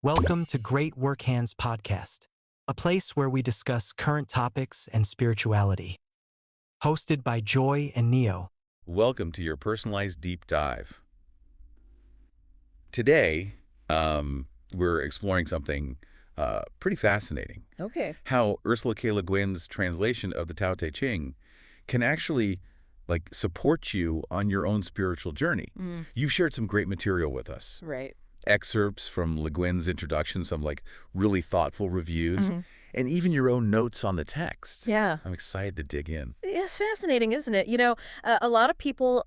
Welcome to Great Work Hands Podcast, a place where we discuss current topics and spirituality. Hosted by Joy and Neo. Welcome to your personalized deep dive. Today, we're exploring something pretty fascinating. Okay. How Ursula K. Le Guin's translation of the Tao Te Ching can actually support you on your own spiritual journey. You've shared some great material with us. Right. Excerpts from Le Guin's introduction, some really thoughtful reviews, and even your own notes on the text. Yeah. I'm excited to dig in. It's fascinating, isn't it? You know, a lot of people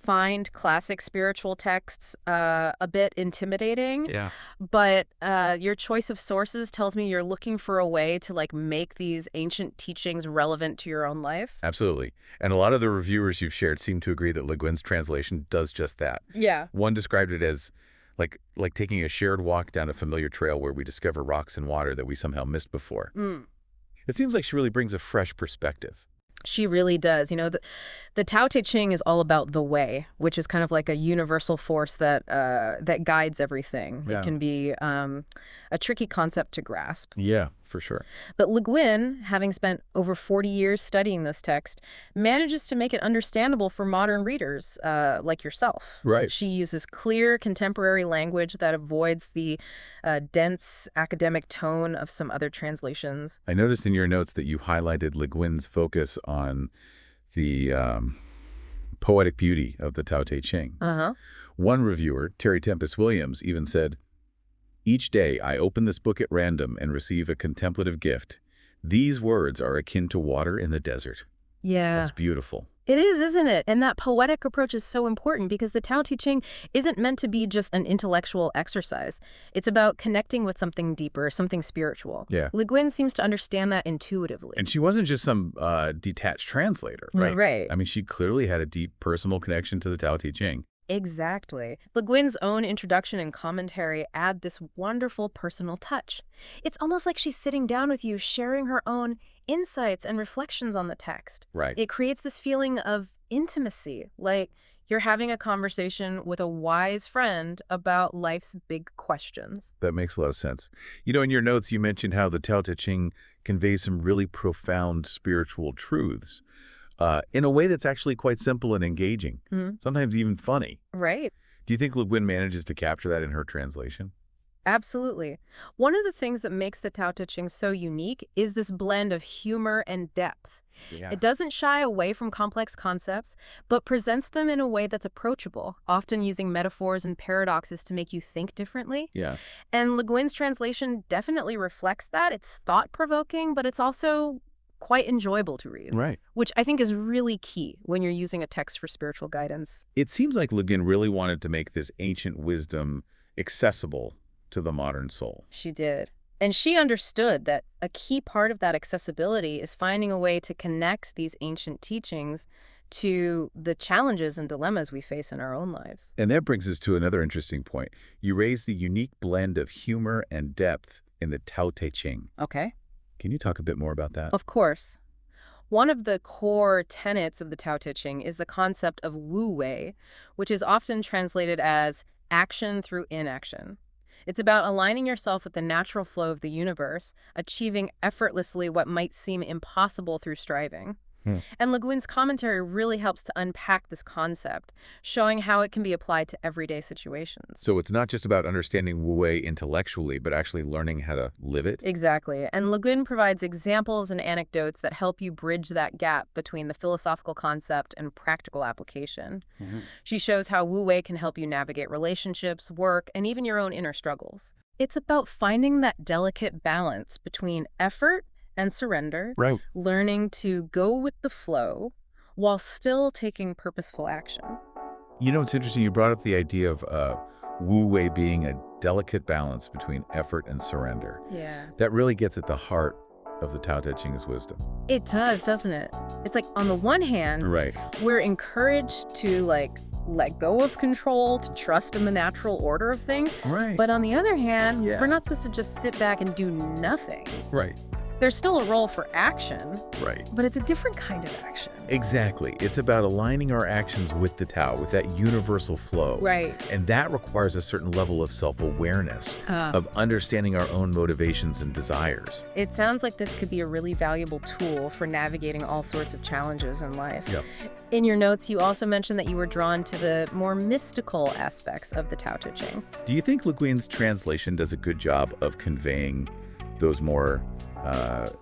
find classic spiritual texts a bit intimidating. Yeah. But your choice of sources tells me you're looking for a way to make these ancient teachings relevant to your own life. Absolutely. And a lot of the reviewers you've shared seem to agree that Le Guin's translation does just that. Yeah. One described it as like taking a shared walk down a familiar trail where we discover rocks and water that we somehow missed before. It seems like she really brings a fresh perspective. She really does. You know, the Tao Te Ching is all about the way, which is kind of like a universal force that that guides everything. Yeah. It can be a tricky concept to grasp. Yeah, for sure. But Le Guin, having spent over 40 years studying this text, manages to make it understandable for modern readers like yourself. Right. She uses clear contemporary language that avoids the dense academic tone of some other translations. I noticed in your notes that you highlighted Le Guin's focus on the poetic beauty of the Tao Te Ching. One reviewer, Terry Tempest Williams, even said, "Each day I open this book at random and receive a contemplative gift. These words are akin to water in the desert." Yeah. That's beautiful. It is, isn't it? And that poetic approach is so important because the Tao Te Ching isn't meant to be just an intellectual exercise. It's about connecting with something deeper, something spiritual. Yeah. Le Guin seems to understand that intuitively. And she wasn't just some detached translator, right? Right. I mean, she clearly had a deep personal connection to the Tao Te Ching. Exactly. Le Guin's own introduction and commentary add this wonderful personal touch. It's almost like she's sitting down with you, sharing her own insights and reflections on the text. Right. It creates this feeling of intimacy, like you're having a conversation with a wise friend about life's big questions. That makes a lot of sense. You know, in your notes, you mentioned how the Tao Te Ching conveys some really profound spiritual truths in a way that's actually quite simple and engaging, sometimes even funny. Right. Do you think Le Guin manages to capture that in her translation? Absolutely. One of the things that makes the Tao Te Ching so unique is this blend of humor and depth. Yeah. It doesn't shy away from complex concepts, but presents them in a way that's approachable, often using metaphors and paradoxes to make you think differently. Yeah. And Le Guin's translation definitely reflects that. It's thought-provoking, but it's also quite enjoyable to read. Right. Which I think is really key when you're using a text for spiritual guidance. It seems like Le Guin really wanted to make this ancient wisdom accessible to the modern soul. She did. And she understood that a key part of that accessibility is finding a way to connect these ancient teachings to the challenges and dilemmas we face in our own lives. And that brings us to another interesting point. You raised the unique blend of humor and depth in the Tao Te Ching. Okay. Can you talk a bit more about that? Of course. One of the core tenets of the Tao Te Ching is the concept of Wu Wei, which is often translated as action through inaction. It's about aligning yourself with the natural flow of the universe, achieving effortlessly what might seem impossible through striving. And Le Guin's commentary really helps to unpack this concept, showing how it can be applied to everyday situations. So it's not just about understanding Wu Wei intellectually, but actually learning how to live it? Exactly. And Le Guin provides examples and anecdotes that help you bridge that gap between the philosophical concept and practical application. She shows how Wu Wei can help you navigate relationships, work, and even your own inner struggles. It's about finding that delicate balance between effort and surrender, Right. learning to go with the flow while still taking purposeful action. You know, it's interesting. You brought up the idea of Wu Wei being a delicate balance between effort and surrender. Yeah. That really gets at the heart of the Tao Te Ching's wisdom. It does, doesn't it? It's like, on the one hand, Right. we're encouraged to let go of control, to trust in the natural order of things. Right. But on the other hand, Yeah. we're not supposed to just sit back and do nothing. Right. There's still a role for action, Right. but it's a different kind of action. Exactly. It's about aligning our actions with the Tao, with that universal flow. Right. And that requires a certain level of self-awareness, of understanding our own motivations and desires. It sounds like this could be a really valuable tool for navigating all sorts of challenges in life. Yep. In your notes, you also mentioned that you were drawn to the more mystical aspects of the Tao Te Ching. Do you think Le Guin's translation does a good job of conveying those more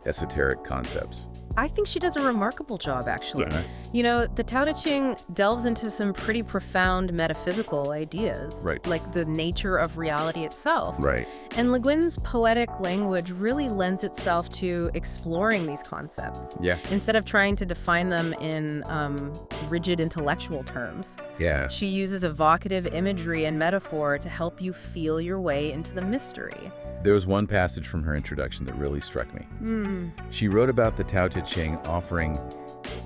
esoteric concepts? I think she does a remarkable job, actually. Yeah. You know, the Tao Te Ching delves into some pretty profound metaphysical ideas, Right. like the nature of reality itself. Right. And Le Guin's poetic language really lends itself to exploring these concepts, Yeah. instead of trying to define them in rigid intellectual terms. Yeah. She uses evocative imagery and metaphor to help you feel your way into the mystery. There was one passage from her introduction that really struck me. She wrote about the Tao Te Ching offering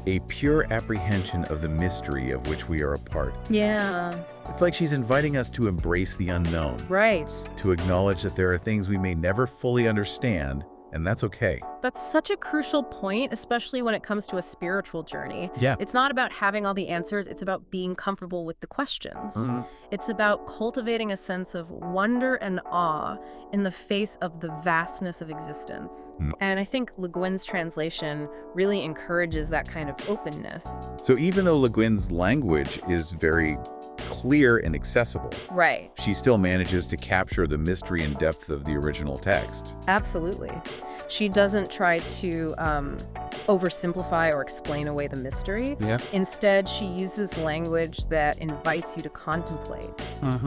a pure apprehension of the mystery of which we are a part. Yeah, It's like she's inviting us to embrace the unknown, right. to acknowledge that there are things we may never fully understand, and that's okay. That's such a crucial point, especially when it comes to a spiritual journey. Yeah. It's not about having all the answers, it's about being comfortable with the questions. It's about cultivating a sense of wonder and awe in the face of the vastness of existence. And I think Le Guin's translation really encourages that kind of openness. So even though Le Guin's language is very clear and accessible, Right. she still manages to capture the mystery and depth of the original text. Absolutely. She doesn't try to oversimplify or explain away the mystery. Yeah. Instead, she uses language that invites you to contemplate,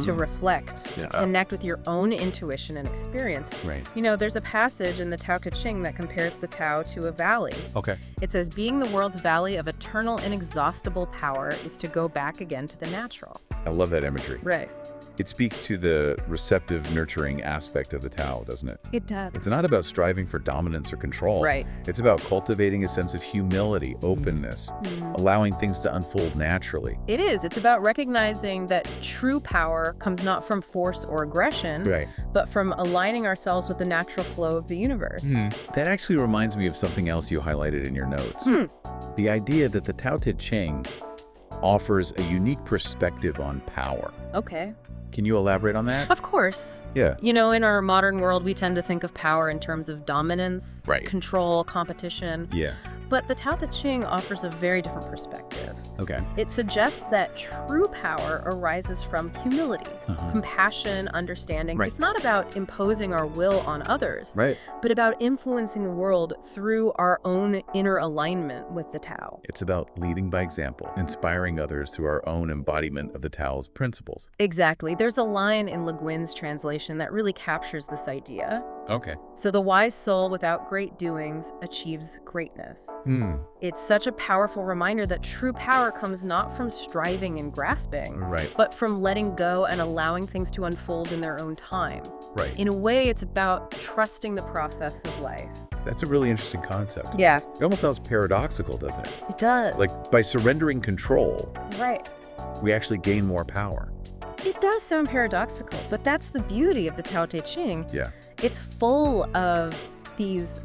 to reflect, to connect with your own intuition and experience. Right. You know, there's a passage in the Tao Te Ching that compares the Tao to a valley. Okay. It says, being the world's valley of eternal, inexhaustible power is to go back again to the natural. I love that imagery. Right. It speaks to the receptive, nurturing aspect of the Tao, doesn't it? It does. It's not about striving for dominance or control. Right. It's about cultivating a sense of humility, openness, allowing things to unfold naturally. It is. It's about recognizing that true power comes not from force or aggression, Right. but from aligning ourselves with the natural flow of the universe. That actually reminds me of something else you highlighted in your notes. The idea that the Tao Te Ching offers a unique perspective on power. Okay. Can you elaborate on that? Of course. Yeah. You know, in our modern world, we tend to think of power in terms of dominance, Right. control, competition. Yeah. But the Tao Te Ching offers a very different perspective. Okay. It suggests that true power arises from humility, compassion, understanding. Right. It's not about imposing our will on others, Right. but about influencing the world through our own inner alignment with the Tao. It's about leading by example, inspiring others through our own embodiment of the Tao's principles. Exactly. There's a line in Le Guin's translation that really captures this idea. Okay. So the wise soul without great doings achieves greatness. It's such a powerful reminder that true power comes not from striving and grasping, Right. but from letting go and allowing things to unfold in their own time. Right. In a way, it's about trusting the process of life. That's a really interesting concept. Yeah, It almost sounds paradoxical, doesn't it? it does. Like, by surrendering control, right. we actually gain more power. It does sound paradoxical, but that's the beauty of the Tao Te Ching. Yeah. It's full of these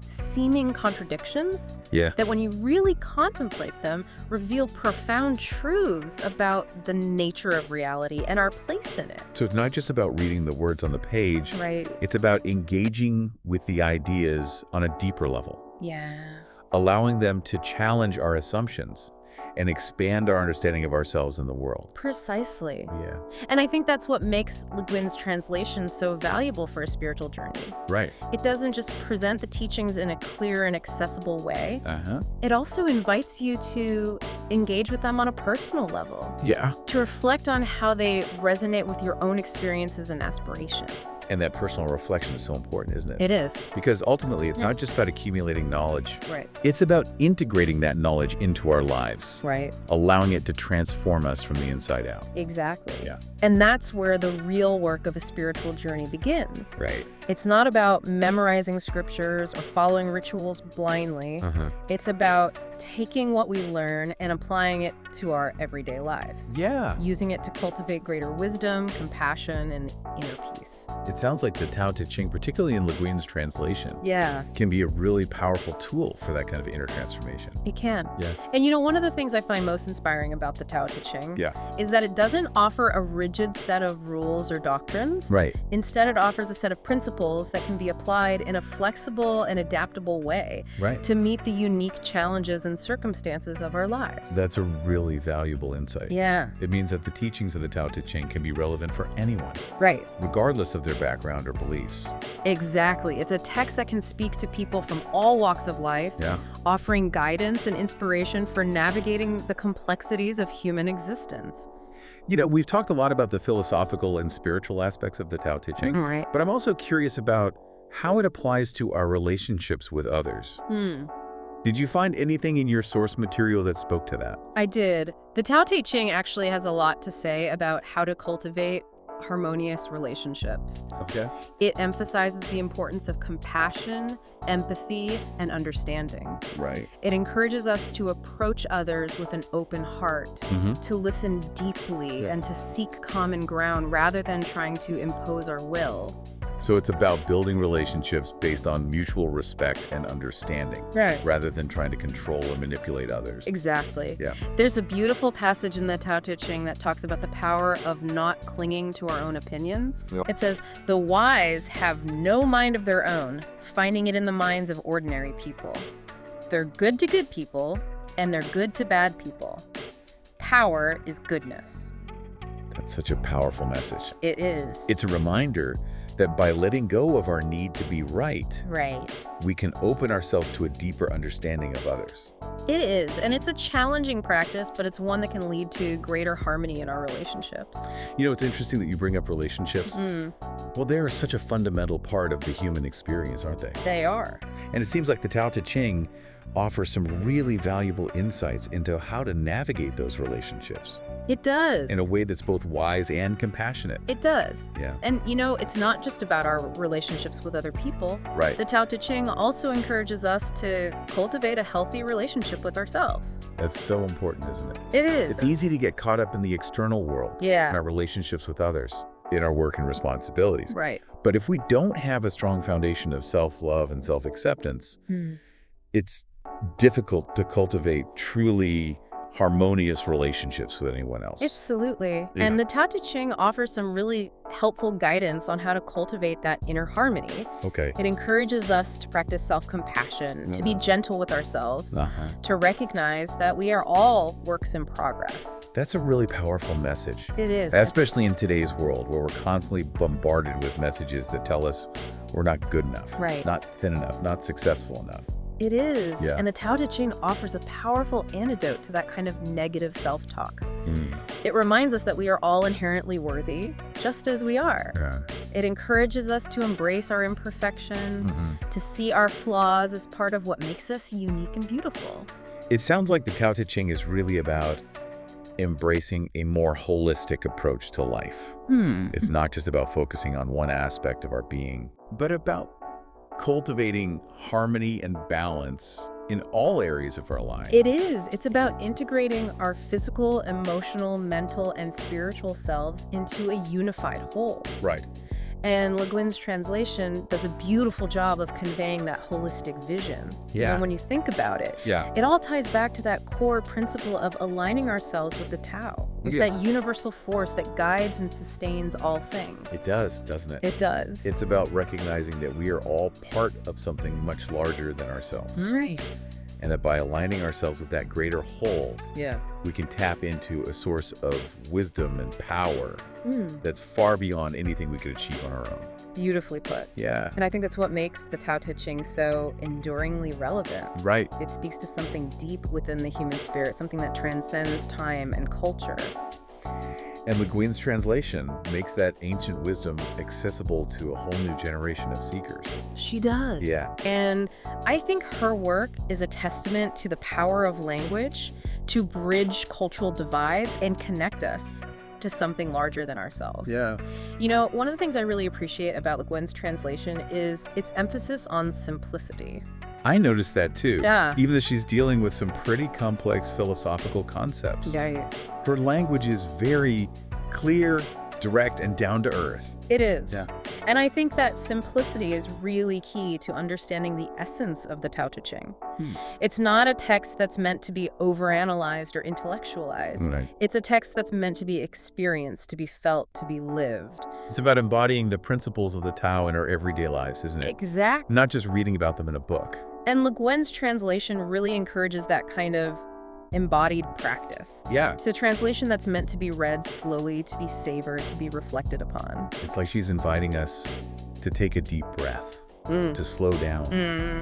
seeming contradictions Yeah. that when you really contemplate them, reveal profound truths about the nature of reality and our place in it. So it's not just about reading the words on the page. Right. It's about engaging with the ideas on a deeper level, Yeah. allowing them to challenge our assumptions and expand our understanding of ourselves and the world. Precisely. Yeah. And I think that's what makes Le Guin's translation so valuable for a spiritual journey. Right. It doesn't just present the teachings in a clear and accessible way. Uh-huh. It also invites you to engage with them on a personal level, Yeah. to reflect on how they resonate with your own experiences and aspirations. And that personal reflection is so important, isn't it? It is. Because ultimately, it's not just about accumulating knowledge. Right. It's about integrating that knowledge into our lives. Right. allowing it to transform us from the inside out. Exactly. Yeah. And that's where the real work of a spiritual journey begins. Right. It's not about memorizing scriptures or following rituals blindly. It's about taking what we learn and applying it to our everyday lives. Yeah. Using it to cultivate greater wisdom, compassion, and inner peace. It sounds like the Tao Te Ching, particularly in Le Guin's translation, Yeah, can be a really powerful tool for that kind of inner transformation. it can. Yeah. And one of the things I find most inspiring about the Tao Te Ching is that it doesn't offer a rigid set of rules or doctrines. Right. Instead, it offers a set of principles that can be applied in a flexible and adaptable way to meet the unique challenges and circumstances of our lives. That's a really valuable insight. Yeah. It means that the teachings of the Tao Te Ching can be relevant for anyone, Right. regardless of their background or beliefs. Exactly. It's a text that can speak to people from all walks of life, offering guidance and inspiration for navigating the complexities of human existence. We've talked a lot about the philosophical and spiritual aspects of the Tao Te Ching, Right. but I'm also curious about how it applies to our relationships with others. Did you find anything in your source material that spoke to that? I did. The Tao Te Ching actually has a lot to say about how to cultivate harmonious relationships. Okay. It emphasizes the importance of compassion, empathy, and understanding. Right. It encourages us to approach others with an open heart, to listen deeply, and to seek common ground rather than trying to impose our will. So it's about building relationships based on mutual respect and understanding, rather than trying to control or manipulate others. Exactly. Yeah. There's a beautiful passage in the Tao Te Ching that talks about the power of not clinging to our own opinions. Yep. It says, "The wise have no mind of their own, finding it in the minds of ordinary people. They're good to good people, and they're good to bad people. Power is goodness." That's such a powerful message. It is. It's a reminder that by letting go of our need to be right, we can open ourselves to a deeper understanding of others. It is, and it's a challenging practice, but it's one that can lead to greater harmony in our relationships. It's interesting that you bring up relationships. Well, they are such a fundamental part of the human experience, aren't they? They are. And it seems like the Tao Te Ching offers some really valuable insights into how to navigate those relationships It does. in a way that's both wise and compassionate. It does. Yeah. And it's not just about our relationships with other people. Right. The Tao Te Ching also encourages us to cultivate a healthy relationship with ourselves. That's so important, isn't it? It is. It's easy to get caught up in the external world, in our relationships with others, in our work and responsibilities. Right. But if we don't have a strong foundation of self-love and self-acceptance, it's difficult to cultivate truly harmonious relationships with anyone else. Absolutely. Yeah. And the Tao Te Ching offers some really helpful guidance on how to cultivate that inner harmony. Okay. It encourages us to practice self-compassion, to be gentle with ourselves, to recognize that we are all works in progress. That's a really powerful message. It is. Especially in today's world where we're constantly bombarded with messages that tell us we're not good enough, not thin enough, not successful enough. It is. Yeah. And the Tao Te Ching offers a powerful antidote to that kind of negative self-talk. It reminds us that we are all inherently worthy, just as we are. It encourages us to embrace our imperfections, to see our flaws as part of what makes us unique and beautiful. It sounds like the Tao Te Ching is really about embracing a more holistic approach to life. It's not just about focusing on one aspect of our being, but about cultivating harmony and balance in all areas of our lives. It is. It's about integrating our physical, emotional, mental, and spiritual selves into a unified whole. Right. And Le Guin's translation does a beautiful job of conveying that holistic vision. Yeah. And when you think about it, Yeah. it all ties back to that core principle of aligning ourselves with the Tao. It's that universal force that guides and sustains all things. It does, doesn't it? It does. It's about recognizing that we are all part of something much larger than ourselves. Right. And that by aligning ourselves with that greater whole, Yeah. we can tap into a source of wisdom and power that's far beyond anything we could achieve on our own. Beautifully put. Yeah. And I think that's what makes the Tao Te Ching so enduringly relevant. Right. It speaks to something deep within the human spirit, something that transcends time and culture. And Le Guin's translation makes that ancient wisdom accessible to a whole new generation of seekers. She does. Yeah. And I think her work is a testament to the power of language to bridge cultural divides and connect us to something larger than ourselves. Yeah. You know, one of the things I really appreciate about Le Guin's translation is its emphasis on simplicity. I noticed that too. Yeah. Even though she's dealing with some pretty complex philosophical concepts. Yeah. Her language is very clear, direct, and down to earth. It is. Yeah. And I think that simplicity is really key to understanding the essence of the Tao Te Ching. It's not a text that's meant to be overanalyzed or intellectualized. Right. It's a text that's meant to be experienced, to be felt, to be lived. It's about embodying the principles of the Tao in our everyday lives, isn't it? Exactly. Not just reading about them in a book. And Le Guin's translation really encourages that kind of embodied practice. Yeah. It's a translation that's meant to be read slowly, to be savored, to be reflected upon. It's like she's inviting us to take a deep breath, to slow down,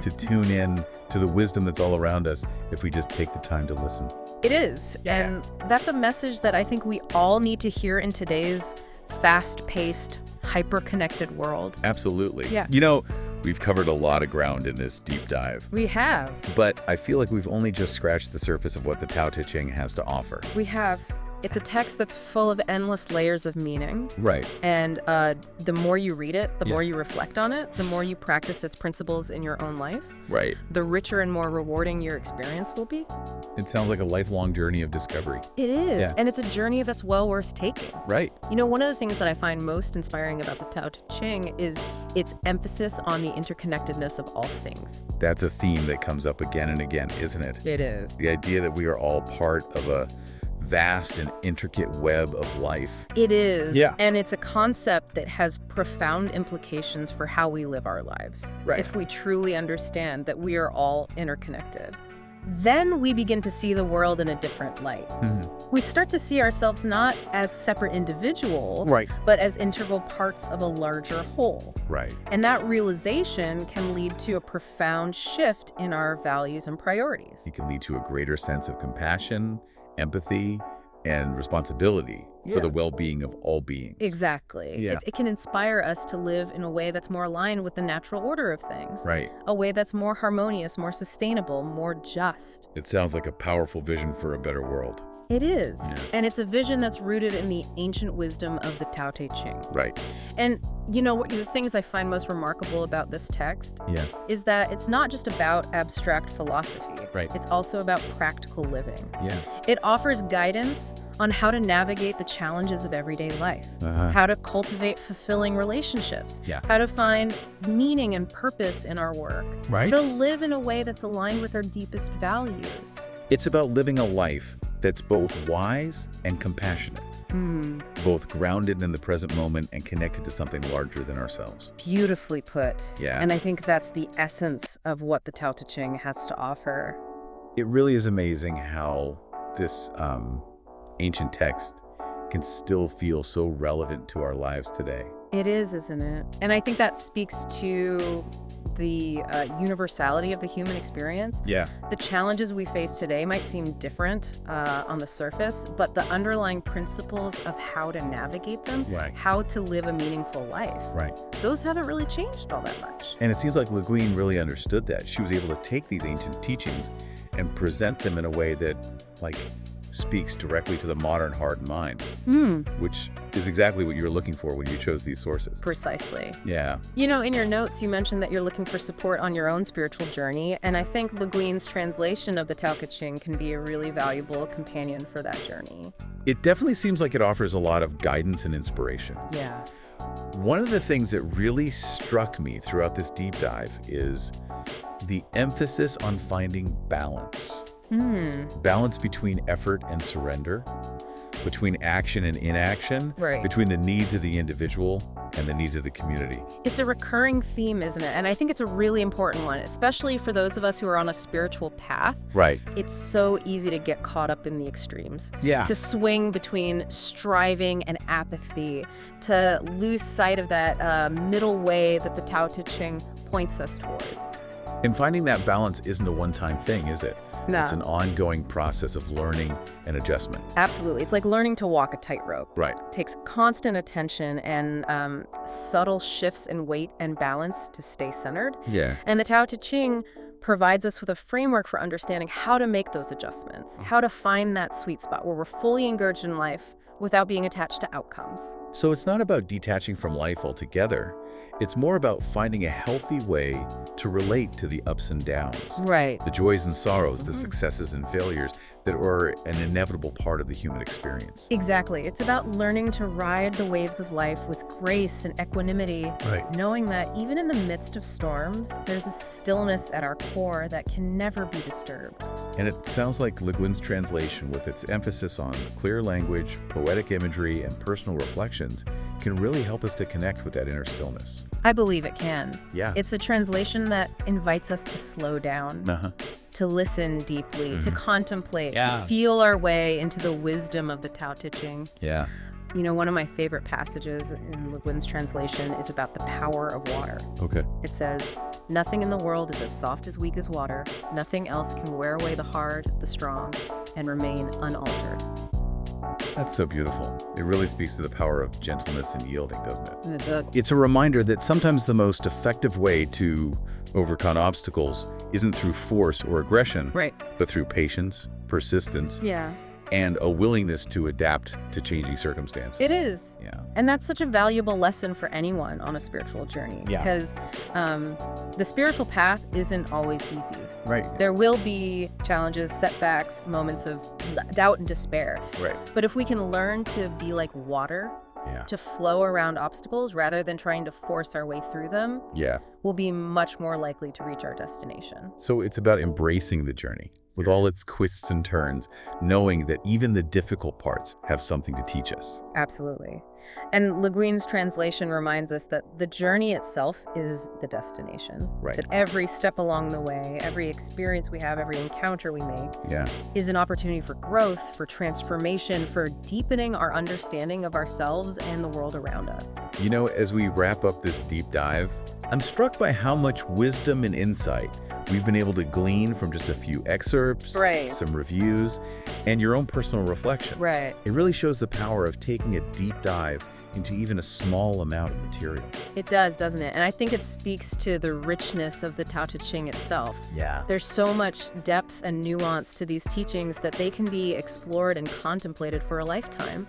to tune in to the wisdom that's all around us if we just take the time to listen. It is. Yeah. And that's a message that I think we all need to hear in today's fast-paced, hyper-connected world. Absolutely. Yeah. You know, we've covered a lot of ground in this deep dive, We have. but I feel like we've only just scratched the surface of what the Tao Te Ching has to offer. We have. It's a text that's full of endless layers of meaning. Right. And the more you read it, the Yeah. more you reflect on it, the more you practice its principles in your own life, Right. the richer and more rewarding your experience will be. It sounds like a lifelong journey of discovery. It is. Yeah. And it's a journey that's well worth taking. Right. You know, one of the things that I find most inspiring about the Tao Te Ching is its emphasis on the interconnectedness of all things. That's a theme that comes up again and again, isn't it? It is. The idea that we are all part of a vast and intricate web of life. It is. Yeah. And it's a concept that has profound implications for how we live our lives. Right. If we truly understand that we are all interconnected. Then we begin to see the world in a different light. We start to see ourselves not as separate individuals, Right. but as integral parts of a larger whole. Right. And that realization can lead to a profound shift in our values and priorities. It can lead to a greater sense of compassion, empathy, and responsibility for the well-being of all beings. Exactly. Yeah. It can inspire us to live in a way that's more aligned with the natural order of things. Right. A way that's more harmonious, more sustainable, more just. It sounds like a powerful vision for a better world. It is. Yeah. And it's a vision that's rooted in the ancient wisdom of the Tao Te Ching. Right. And you know, the things I find most remarkable about this text Yeah. is that it's not just about abstract philosophy. Right. It's also about practical living. Yeah. It offers guidance on how to navigate the challenges of everyday life, how to cultivate fulfilling relationships, Yeah. how to find meaning and purpose in our work, Right. how to live in a way that's aligned with our deepest values. It's about living a life that's both wise and compassionate, both grounded in the present moment and connected to something larger than ourselves. Beautifully put. Yeah. And I think that's the essence of what the Tao Te Ching has to offer. It really is amazing how this ancient text can still feel so relevant to our lives today. It is, isn't it? And I think that speaks to the universality of the human experience. Yeah. The challenges we face today might seem different on the surface, but the underlying principles of how to navigate them, Right. how to live a meaningful life, Right. those haven't really changed all that much. And it seems like Le Guin really understood that. She was able to take these ancient teachings and present them in a way that, like, speaks directly to the modern heart and mind, which is exactly what you were looking for when you chose these sources. Precisely. Yeah. You know, in your notes, you mentioned that you're looking for support on your own spiritual journey, and I think Le Guin's translation of the Tao Te Ching can be a really valuable companion for that journey. It definitely seems like it offers a lot of guidance and inspiration. Yeah. One of the things that really struck me throughout this deep dive is the emphasis on finding balance. Balance between effort and surrender, between action and inaction, Right. between the needs of the individual and the needs of the community. It's a recurring theme, isn't it? And I think it's a really important one, especially for those of us who are on a spiritual path. Right. It's so easy to get caught up in the extremes. Yeah. To swing between striving and apathy, to lose sight of that middle way that the Tao Te Ching points us towards. And finding that balance isn't a one-time thing, is it? No. It's an ongoing process of learning and adjustment. Absolutely. It's like learning to walk a tightrope. Right. It takes constant attention and subtle shifts in weight and balance to stay centered. Yeah. And the Tao Te Ching provides us with a framework for understanding how to make those adjustments, how to find that sweet spot where we're fully engaged in life without being attached to outcomes. So it's not about detaching from life altogether. It's more about finding a healthy way to relate to the ups and downs. Right. The joys and sorrows, the successes and failures that are an inevitable part of the human experience. Exactly. It's about learning to ride the waves of life with grace and equanimity, knowing that even in the midst of storms, there's a stillness at our core that can never be disturbed. And it sounds like Le Guin's translation, with its emphasis on clear language, poetic imagery, and personal reflections, can really help us to connect with that inner stillness. I believe it can. Yeah. It's a translation that invites us to slow down, to listen deeply, to contemplate, to feel our way into the wisdom of the Tao Te Ching. Yeah. You know, one of my favorite passages in Le Guin's translation is about the power of water. Okay. It says, "Nothing in the world is as soft as weak as water. Nothing else can wear away the hard, the strong, and remain unaltered." That's so beautiful. It really speaks to the power of gentleness and yielding, doesn't it? It does. It's a reminder that sometimes the most effective way to overcome obstacles isn't through force or aggression, but through patience, persistence, and a willingness to adapt to changing circumstances. It is. Yeah. And that's such a valuable lesson for anyone on a spiritual journey. Because the spiritual path isn't always easy. There will be challenges, setbacks, moments of doubt and despair. But if we can learn to be like water, to flow around obstacles rather than trying to force our way through them, we'll be much more likely to reach our destination. So it's about embracing the journey with all its twists and turns, knowing that even the difficult parts have something to teach us. Absolutely. And Le Guin's translation reminds us that the journey itself is the destination. That every step along the way, every experience we have, every encounter we make is an opportunity for growth, for transformation, for deepening our understanding of ourselves and the world around us. You know, as we wrap up this deep dive, I'm struck by how much wisdom and insight we've been able to glean from just a few excerpts, some reviews, and your own personal reflection. It really shows the power of taking a deep dive into even a small amount of material. It does, doesn't it? And I think it speaks to the richness of the Tao Te Ching itself. There's so much depth and nuance to these teachings that they can be explored and contemplated for a lifetime.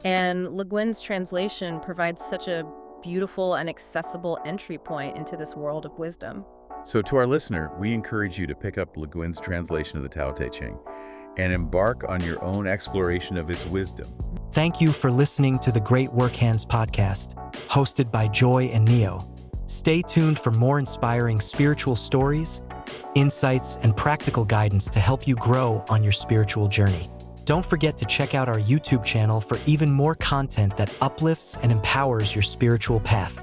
And Le Guin's translation provides such a beautiful and accessible entry point into this world of wisdom. So to our listener, we encourage you to pick up Le Guin's translation of the Tao Te Ching and embark on your own exploration of its wisdom. Thank you for listening to the Great Work Hands podcast, hosted by Joy and Neo. Stay tuned for more inspiring spiritual stories, insights, and practical guidance to help you grow on your spiritual journey. Don't forget to check out our YouTube channel for even more content that uplifts and empowers your spiritual path.